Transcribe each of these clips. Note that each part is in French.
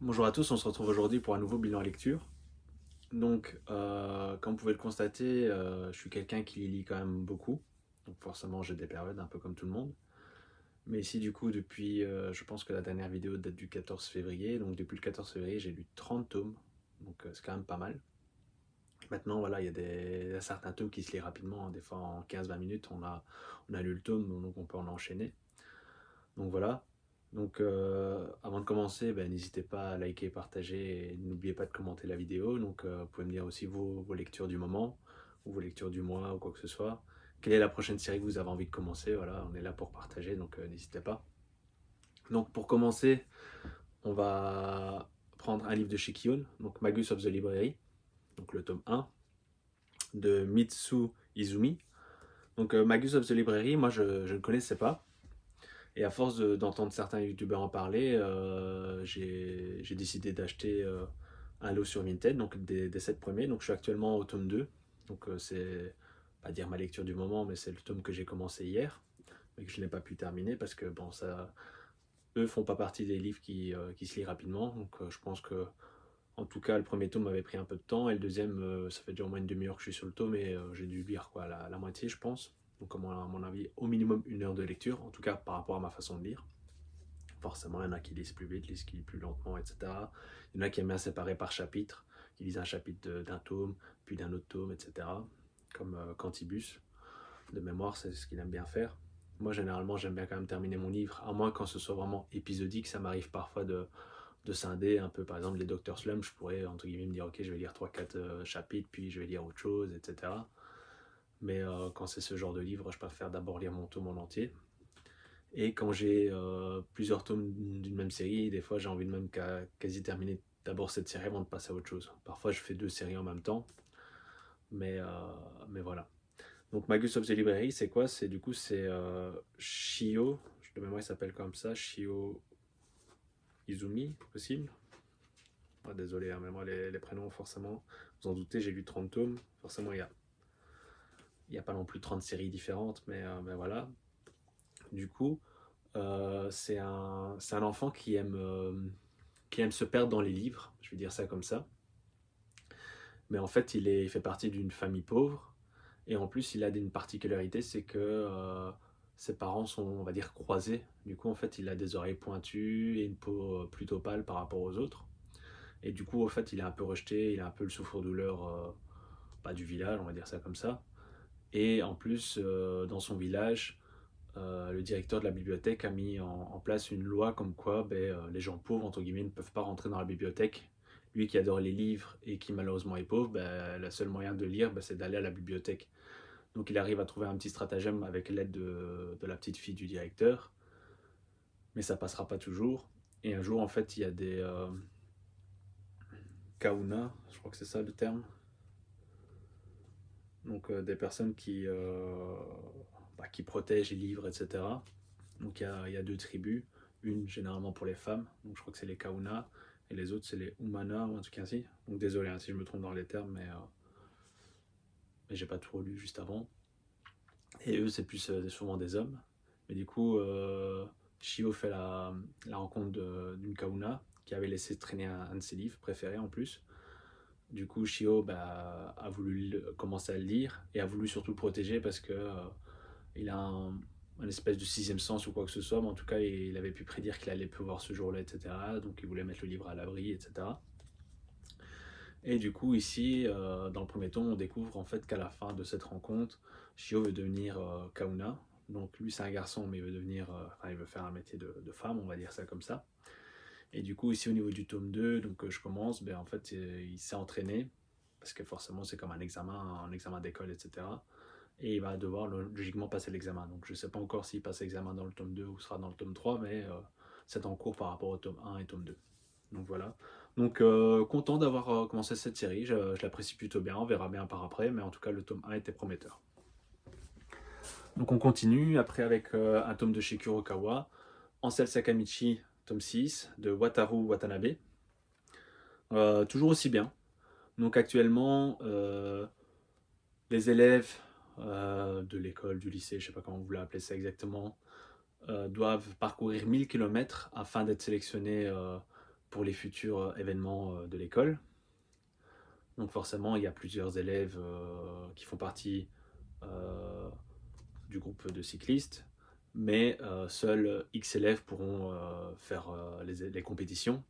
Bonjour à tous, on se retrouve aujourd'hui pour un nouveau bilan lecture. Donc, comme vous pouvez le constater, je suis quelqu'un qui lit quand même beaucoup. Donc forcément, j'ai des périodes un peu comme tout le monde. Mais ici, du coup, depuis, je pense que la dernière vidéo date du 14 février. Donc depuis le 14 février, j'ai lu 30 tomes. Donc c'est quand même pas mal. Maintenant, voilà, il y a certains tomes qui se lisent rapidement, hein. Des fois, en 15-20 minutes, on a lu le tome, donc on peut en enchaîner. Donc voilà. Donc avant de commencer, ben, n'hésitez pas à liker, partager et n'oubliez pas de commenter la vidéo. Donc vous pouvez me dire aussi vos lectures du moment ou vos lectures du mois ou quoi que ce soit. Quelle est la prochaine série que vous avez envie de commencer? Voilà, on est là pour partager, donc n'hésitez pas. Donc pour commencer, on va prendre un livre de chez Kion, donc Magus of the Library, donc le tome 1 de Mitsu Izumi. Donc Magus of the Library, moi je ne connaissais pas. Et à force d'entendre certains youtubeurs en parler, j'ai décidé d'acheter un lot sur Vinted, donc des 7 premiers. Donc je suis actuellement au tome 2. Donc c'est pas dire ma lecture du moment, mais c'est le tome que j'ai commencé hier, mais que je n'ai pas pu terminer parce que bon, ça, eux font pas partie des livres qui se lisent rapidement. Donc je pense que, en tout cas, le premier tome m'avait pris un peu de temps et le deuxième, ça fait déjà au moins une demi-heure que je suis sur le tome et j'ai dû lire quoi, la moitié, je pense. Donc, à mon avis, au minimum 1 heure de lecture, en tout cas par rapport à ma façon de lire. Forcément, il y en a qui lisent plus vite, qui lisent plus lentement, etc. Il y en a qui aiment bien séparer par chapitre, qui lisent un chapitre d'un tome, puis d'un autre tome, etc. Comme Cantibus, de mémoire, c'est ce qu'il aime bien faire. Moi, généralement, j'aime bien quand même terminer mon livre, à moins quand ce soit vraiment épisodique. Ça m'arrive parfois de scinder un peu, par exemple, les Dr. Slump, je pourrais, entre guillemets, me dire, ok, je vais lire 3-4 chapitres, puis je vais lire autre chose, etc. Mais quand c'est ce genre de livre, je préfère d'abord lire mon tome en entier. Et quand j'ai plusieurs tomes d'une même série, des fois j'ai envie de même quasi terminer d'abord cette série avant de passer à autre chose. Parfois je fais 2 séries en même temps, mais, euh, mais voilà. Donc Magus of the Library, c'est quoi? C'est du coup c'est Shio, de mémoire il s'appelle comme ça, Shio Izumi, possible? Ah, désolé, hein, mais moi les prénoms forcément, vous en doutez, j'ai lu 30 tomes, forcément il y a pas non plus 30 séries différentes, mais voilà. Du coup, c'est un enfant qui aime se perdre dans les livres, je vais dire ça comme ça. Mais en fait, il fait partie d'une famille pauvre. Et en plus, il a une particularité, c'est que ses parents sont, on va dire, croisés. Du coup, en fait, il a des oreilles pointues et une peau plutôt pâle par rapport aux autres. Et du coup, en fait, il est un peu rejeté, il a un peu le souffre-douleur pas du village, on va dire ça comme ça. Et en plus, dans son village, le directeur de la bibliothèque a mis en place une loi comme quoi ben, les gens pauvres, entre guillemets, ne peuvent pas rentrer dans la bibliothèque. Lui qui adore les livres et qui malheureusement est pauvre, ben, le seul moyen de lire, ben, c'est d'aller à la bibliothèque. Donc il arrive à trouver un petit stratagème avec l'aide de la petite fille du directeur, mais ça passera pas toujours. Et un jour, en fait, il y a des kauna, je crois que c'est ça le terme, donc des personnes qui protègent les livres, etc. Donc il y a 2 tribus, une généralement pour les femmes, donc je crois que c'est les Kauna, et les autres c'est les Umana ou un truc ainsi. Donc désolé hein, si je me trompe dans les termes, mais j'ai pas tout relu juste avant. Et eux c'est plus souvent des hommes. Mais du coup, Shio fait la rencontre d'une Kauna qui avait laissé traîner un de ses livres préférés en plus. Du coup, Shio bah, a voulu commencer à le lire et a voulu surtout le protéger parce que il a un espèce de sixième sens ou quoi que ce soit, mais en tout cas, il avait pu prédire qu'il allait pleuvoir ce jour-là, etc. Donc, il voulait mettre le livre à l'abri, etc. Et du coup, ici, dans le premier tome, on découvre en fait qu'à la fin de cette rencontre, Shio veut devenir Kauna. Donc, lui, c'est un garçon, mais il veut devenir, enfin, il veut faire un métier de femme, on va dire ça comme ça. Et du coup, ici, au niveau du tome 2, donc je commence, ben, en fait, il s'est entraîné, parce que forcément, c'est comme un examen d'école, etc. Et il va devoir logiquement passer l'examen. Donc je ne sais pas encore s'il passe l'examen dans le tome 2 ou sera dans le tome 3, mais c'est en cours par rapport au tome 1 et tome 2. Donc voilà. Donc content d'avoir commencé cette série, je l'apprécie plutôt bien, on verra bien par après, mais en tout cas le tome 1 était prometteur. Donc on continue après avec un tome de chez Kurokawa, Ansel Sakamichi, tome 6, de Wataru Watanabe. Toujours aussi bien. Donc actuellement, les élèves de l'école, du lycée, je ne sais pas comment vous voulez appeler ça exactement, doivent parcourir 1000 km afin d'être sélectionnés pour les futurs événements de l'école. Donc forcément, il y a plusieurs élèves qui font partie du groupe de cyclistes, mais seuls X élèves pourront faire les compétitions.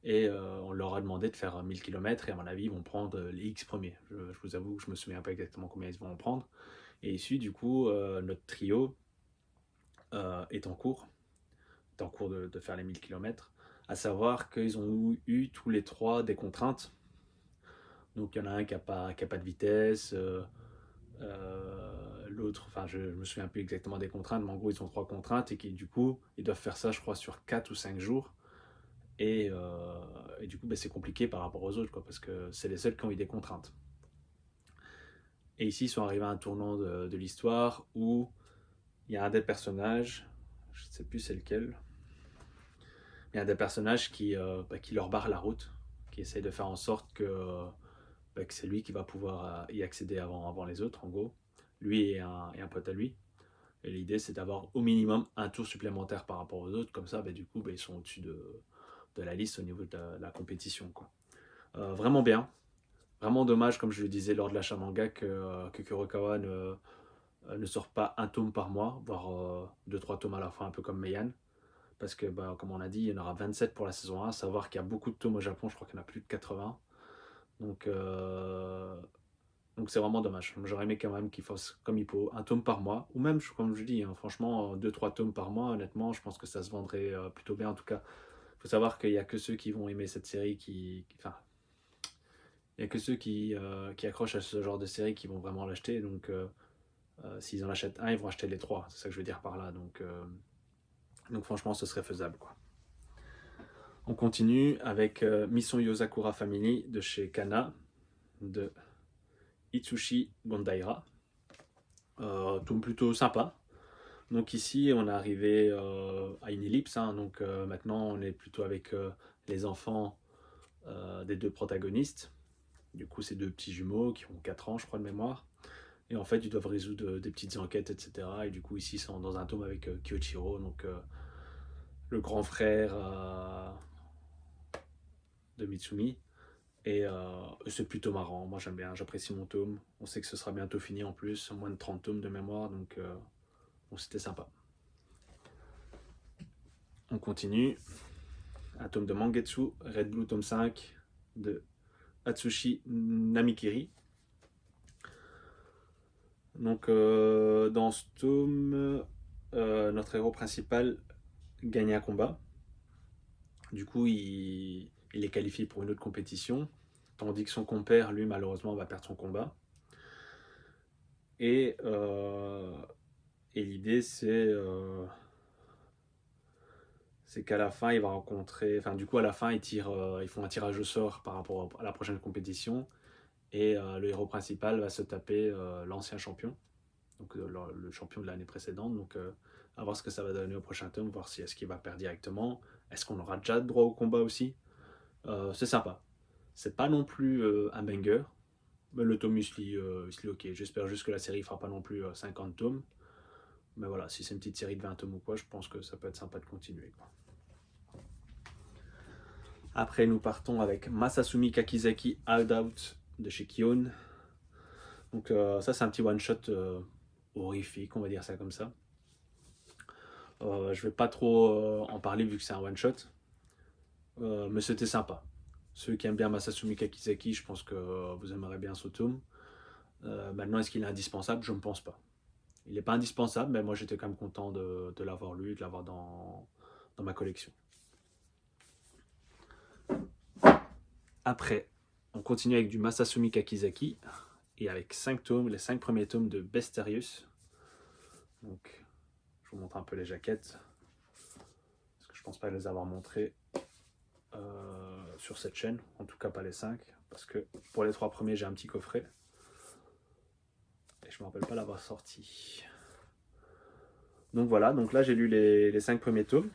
Et on leur a demandé de faire 1000 km et à mon avis, ils vont prendre les X premiers. Je vous avoue que je ne me souviens pas exactement combien ils vont en prendre. Et ici, du coup, notre trio est en cours de faire les 1000 km, à savoir qu'ils ont eu tous les trois des contraintes. Donc il y en a un qui n'a pas de vitesse, l'autre, enfin je me souviens plus exactement des contraintes, mais en gros ils ont 3 contraintes et qui du coup ils doivent faire ça je crois sur 4 ou 5 jours. Et du coup c'est compliqué par rapport aux autres, quoi, parce que c'est les seuls qui ont eu des contraintes. Et ici ils sont arrivés à un tournant de l'histoire où il y a un des personnages, je ne sais plus c'est lequel, il y a un des personnages qui leur barre la route, qui essaye de faire en sorte que c'est lui qui va pouvoir y accéder avant les autres, en gros. Lui et un pote à lui. Et l'idée, c'est d'avoir au minimum un tour supplémentaire par rapport aux autres. Comme ça, du coup, ils sont au-dessus de la liste au niveau de la compétition, quoi. Vraiment bien. Vraiment dommage, comme je le disais lors de l'achat manga, que Kurokawa ne sort pas un tome par mois, voire 2-3 tomes à la fois, un peu comme Meian. Parce que, comme on a dit, il y en aura 27 pour la saison 1. À savoir qu'il y a beaucoup de tomes au Japon, je crois qu'il y en a plus de 80. Donc c'est vraiment dommage. J'aurais aimé quand même qu'il fasse comme il faut, un tome par mois, ou même, comme je dis, hein, franchement, 2-3 tomes par mois, honnêtement, je pense que ça se vendrait plutôt bien. En tout cas, il faut savoir qu'il n'y a que ceux qui vont aimer cette série enfin, il n'y a que ceux qui accrochent à ce genre de série qui vont vraiment l'acheter. Donc, s'ils en achètent un, ils vont acheter les 3. C'est ça que je veux dire par là. Donc franchement, ce serait faisable, quoi. On continue avec Mission Yozakura Family de chez Kana, de Itsushi Gondaira. Tome plutôt sympa. Donc ici, on est arrivé à une ellipse. Hein, donc maintenant, on est plutôt avec les enfants des deux protagonistes. Du coup, c'est deux petits jumeaux qui ont 4 ans, je crois, de mémoire. Et en fait, ils doivent résoudre des petites enquêtes, etc. Et du coup, ici, ils sont dans un tome avec Kyoichiro, donc le grand frère de Mitsumi. Et c'est plutôt marrant. Moi, j'aime bien, j'apprécie mon tome. On sait que ce sera bientôt fini en plus, moins de 30 tomes de mémoire, donc c'était sympa. On continue. Un tome de Mangetsu, Red Blue tome 5 de Atsushi Namikiri. Donc dans ce tome, notre héros principal gagne un combat. Du coup, il est qualifié pour une autre compétition, tandis que son compère, lui, malheureusement, va perdre son combat. Et l'idée, c'est qu'à la fin, il va rencontrer... Enfin, du coup, à la fin, ils font un tirage au sort par rapport à la prochaine compétition. Et le héros principal va se taper l'ancien champion, donc le champion de l'année précédente. Donc, à voir ce que ça va donner au prochain tome, voir si est-ce qu'il va perdre directement. Est-ce qu'on aura déjà droit au combat aussi. C'est sympa. C'est pas non plus un banger, mais le tome il se lit ok. J'espère juste que la série fera pas non plus 50 tomes. Mais voilà, si c'est une petite série de 20 tomes ou quoi, je pense que ça peut être sympa de continuer, quoi. Après, nous partons avec Masasumi Kakizaki Hideout de chez Kion. Donc ça, c'est un petit one-shot horrifique, on va dire ça comme ça. Je vais pas trop en parler vu que c'est un one-shot. Mais c'était sympa. Ceux qui aiment bien Masasumi Kakizaki, je pense que vous aimerez bien ce tome. Maintenant, est-ce qu'il est indispensable? Je ne pense pas. Il n'est pas indispensable, mais moi j'étais quand même content de l'avoir lu, de l'avoir dans ma collection. Après, on continue avec du Masasumi Kakizaki, et avec 5 tomes, les 5 premiers tomes de Besterius. Donc, je vous montre un peu les jaquettes, parce que je pense pas les avoir montrées sur cette chaîne, en tout cas pas les 5, parce que pour les 3 premiers j'ai un petit coffret, et je me rappelle pas l'avoir sorti. Donc voilà, donc là j'ai lu les 5 premiers tomes.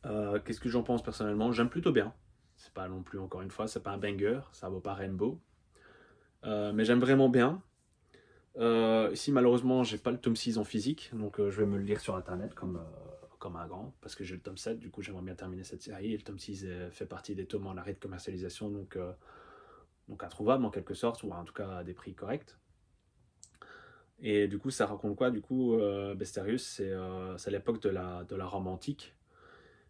Qu'est-ce que j'en pense personnellement? J'aime plutôt bien. C'est pas non plus, encore une fois, c'est pas un banger, ça vaut pas Rainbow. Mais j'aime vraiment bien. Ici malheureusement j'ai pas le tome 6 en physique, donc je vais me le lire sur internet comme comme un grand, parce que j'ai le tome 7, du coup j'aimerais bien terminer cette série, et le tome 6 fait partie des tomes en arrêt de commercialisation, donc introuvable en quelque sorte, ou en tout cas à des prix corrects. Et du coup ça raconte quoi? Du coup Bestérius, c'est l'époque de la Rome antique,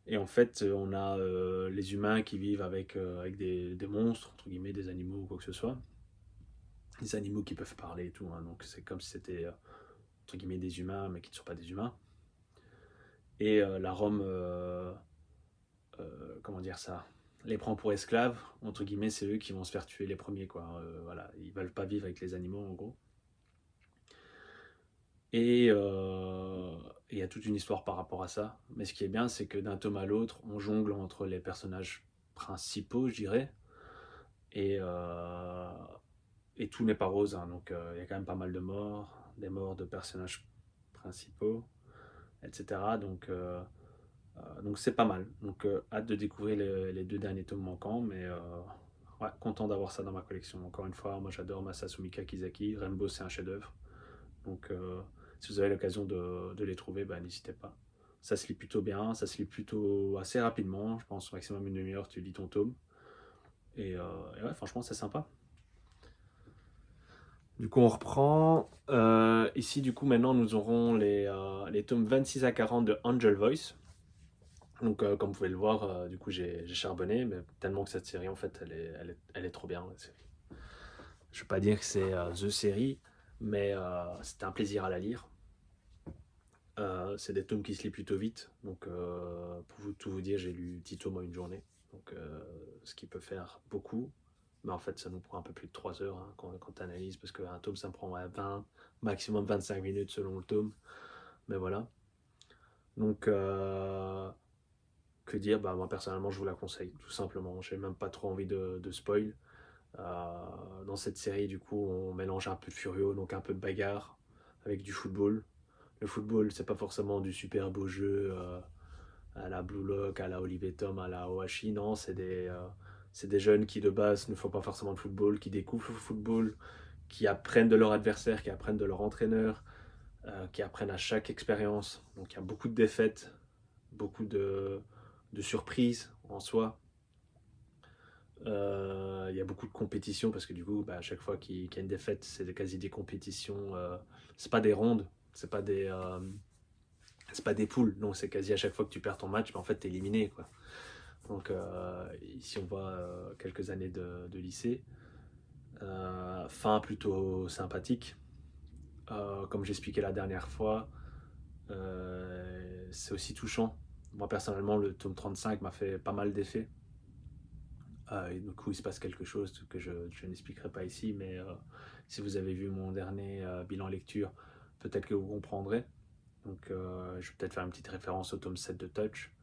et en fait on a les humains qui vivent avec des monstres, entre guillemets, des animaux ou quoi que ce soit, des animaux qui peuvent parler et tout, hein, donc c'est comme si c'était entre guillemets des humains mais qui ne sont pas des humains. Et la Rome, comment dire ça, les prend pour esclaves, entre guillemets, c'est eux qui vont se faire tuer les premiers, quoi. Voilà, ils veulent pas vivre avec les animaux, en gros. Et il y a toute une histoire par rapport à ça. Mais ce qui est bien, c'est que d'un tome à l'autre, on jongle entre les personnages principaux, je dirais, et, euh, et tout n'est pas rose, hein. Donc il y a quand même pas mal de morts, des morts de personnages principaux, etc. Donc c'est pas mal. Donc hâte de découvrir les 2 derniers tomes manquants, mais ouais, content d'avoir ça dans ma collection. Encore une fois, moi j'adore Masasumi Kakizaki, Rainbow c'est un chef-d'œuvre. Donc si vous avez l'occasion de les trouver, bah, n'hésitez pas. Ça se lit plutôt bien, ça se lit plutôt assez rapidement, je pense au maximum une demi-heure tu lis ton tome. Et ouais, franchement c'est sympa. Du coup on reprend. Ici du coup maintenant nous aurons les tomes 26 à 40 de Angel Voice. Donc, comme vous pouvez le voir, du coup, j'ai charbonné, mais tellement que cette série, en fait, elle est trop bien, la série. Je ne veux pas dire que c'est the série, mais c'était un plaisir à la lire. C'est des tomes qui se lisent plutôt vite, donc tout vous dire, j'ai lu 10 tomes en une journée, donc ce qui peut faire beaucoup, mais en fait, ça nous prend un peu plus de 3 heures, hein, quand tu analyses, parce qu'un tome, ça me prend 20, maximum 25 minutes selon le tome, mais voilà. Donc, que dire? Bah, moi personnellement je vous la conseille, tout simplement. J'ai même pas trop envie de spoil. Dans cette série, du coup, on mélange un peu de furio, donc un peu de bagarre, avec du football. Le football, c'est pas forcément du super beau jeu à la Blue Lock, à la Olivier Tom, à la Ohashi, non, c'est des jeunes qui de base ne font pas forcément de football, qui découvrent le football, qui apprennent de leur adversaire, qui apprennent de leur entraîneur, qui apprennent à chaque expérience. Donc il y a beaucoup de défaites, beaucoup de surprises en soi. Il y a beaucoup de compétitions parce que du coup, bah, à chaque fois qu'il y a une défaite, c'est quasi des compétitions. C'est pas des rondes, c'est pas des poules. Donc c'est quasi à chaque fois que tu perds ton match, bah, en fait, t'es éliminé, quoi. Donc ici, on voit quelques années de lycée. Fin plutôt sympathique. Comme j'expliquais la dernière fois, c'est aussi touchant. Moi, personnellement, le tome 35 m'a fait pas mal d'effets. Et du coup, il se passe quelque chose que je n'expliquerai pas ici, mais si vous avez vu mon dernier bilan lecture, peut-être que vous comprendrez. Donc, je vais peut-être faire une petite référence au tome 7 de Touch.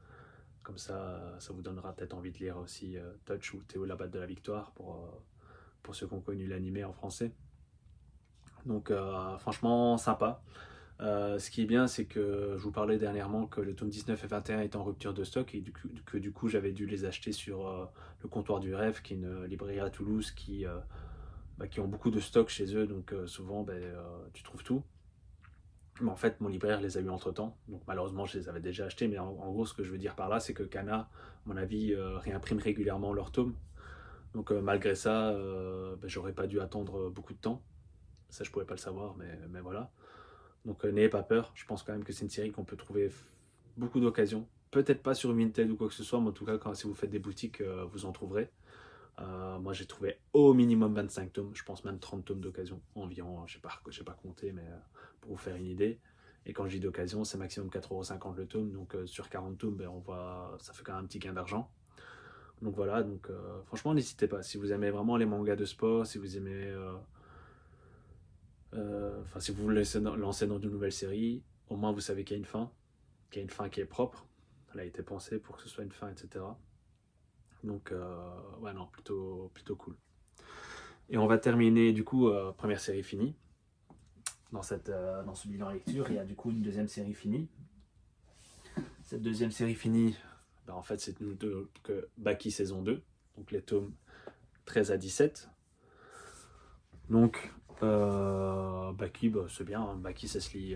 Comme ça vous donnera peut-être envie de lire aussi Touch ou Théo la batte de la victoire pour ceux qui ont connu l'animé en français. Donc, franchement, sympa. Ce qui est bien, c'est que je vous parlais dernièrement que le tome 19 et 21 est en rupture de stock et du coup j'avais dû les acheter sur le comptoir du rêve, qui est une librairie à Toulouse qui ont beaucoup de stock chez eux, donc souvent tu trouves tout. Mais en fait, mon libraire les a eu entre temps, donc malheureusement je les avais déjà achetés. Mais en gros, ce que je veux dire par là, c'est que Kana, à mon avis, réimprime régulièrement leurs tomes. Donc malgré ça, j'aurais pas dû attendre beaucoup de temps. Ça, je pouvais pas le savoir, mais voilà. Donc n'ayez pas peur, je pense quand même que c'est une série qu'on peut trouver beaucoup d'occasions. Peut-être pas sur Vinted ou quoi que ce soit, mais en tout cas, si vous faites des boutiques, vous en trouverez. Moi, j'ai trouvé au minimum 25 tomes, je pense même 30 tomes d'occasion environ. Je sais pas compter, mais pour vous faire une idée. Et quand je dis d'occasion, c'est maximum 4,50 € le tome, donc sur 40 tomes, ça fait quand même un petit gain d'argent. Donc voilà, donc franchement, n'hésitez pas. Si vous aimez vraiment les mangas de sport, si vous aimez si vous voulez lancer dans une nouvelle série, au moins vous savez qu'il y a une fin, qui est propre. Elle a été pensée pour que ce soit une fin, etc. Donc, ouais, non, plutôt, plutôt cool. Et on va terminer, du coup, première série finie. Dans ce bilan lecture, il y a du coup une deuxième série finie. Cette deuxième série finie, en fait, c'est que Baki saison 2, donc les tomes 13 à 17. Donc, Baki, c'est bien, hein. Baki, ça se lit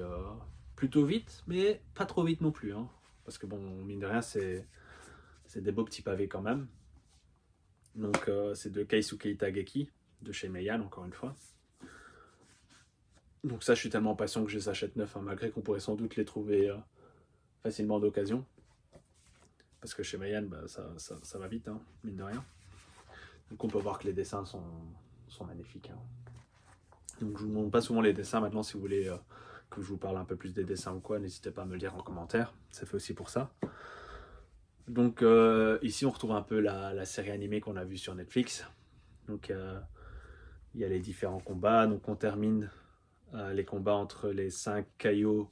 plutôt vite, mais pas trop vite non plus, hein. parce que bon, mine de rien, c'est des beaux petits pavés quand même. Donc c'est de Keisuke Itagaki, de chez Meian, encore une fois. Donc ça, je suis tellement patient que je les achète neufs, hein, malgré qu'on pourrait sans doute les trouver facilement d'occasion. Parce que chez Meian, bah, ça va vite, hein, mine de rien. Donc on peut voir que les dessins sont magnifiques. Hein. Donc je vous montre pas souvent les dessins maintenant, si vous voulez que je vous parle un peu plus des dessins ou quoi, n'hésitez pas à me le dire en commentaire, ça fait aussi pour ça. Donc ici on retrouve un peu la série animée qu'on a vue sur Netflix. Donc il y a les différents combats, donc on termine les combats entre les 5 Kaio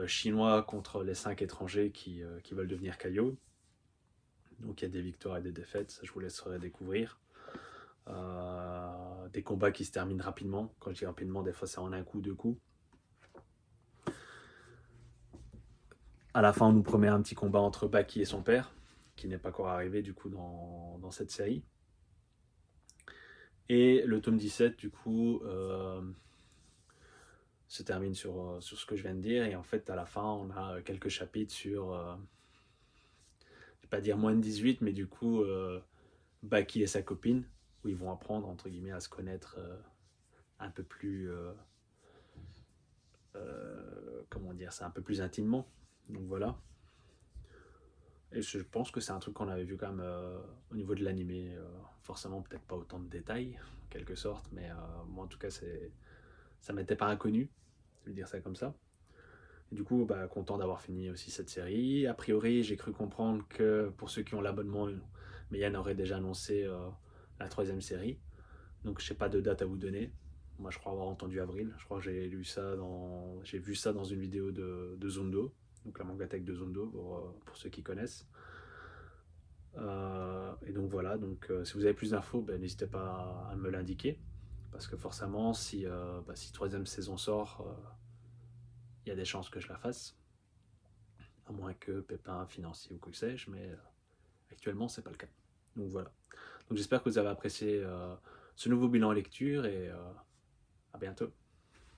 chinois contre les 5 étrangers qui veulent devenir Kaio. Donc il y a des victoires et des défaites, ça je vous laisserai découvrir. Des combats qui se terminent rapidement. Quand je dis rapidement, des fois c'est en un coup, deux coups. À la fin, on nous promet un petit combat entre Baki et son père, qui n'est pas encore arrivé du coup dans cette série. Et le tome 17, du coup, se termine sur ce que je viens de dire. Et en fait, à la fin, on a quelques chapitres sur, je vais pas dire moins de 18, mais du coup, Baki et sa copine, où ils vont apprendre, entre guillemets, à se connaître un peu plus, comment dire, c'est un peu plus intimement. Donc voilà. Et je pense que c'est un truc qu'on avait vu quand même au niveau de l'animé. Forcément, peut-être pas autant de détails, en quelque sorte, mais moi en tout cas, ça m'était pas inconnu, je vais dire ça comme ça. Et du coup, bah, content d'avoir fini aussi cette série. A priori, j'ai cru comprendre que pour ceux qui ont l'abonnement, Meian aurait déjà annoncé la troisième série. Donc, je n'ai pas de date à vous donner. Moi, je crois avoir entendu avril. Je crois que j'ai vu ça dans une vidéo de Zondo, donc la mangatech de Zondo pour ceux qui connaissent. Et donc voilà, donc si vous avez plus d'infos, ben, n'hésitez pas à me l'indiquer. Parce que forcément, si troisième saison sort, il y a des chances que je la fasse. À moins que pépin financier ou que sais-je, mais actuellement, c'est pas le cas. Donc voilà. Donc j'espère que vous avez apprécié ce nouveau bilan lecture et à bientôt.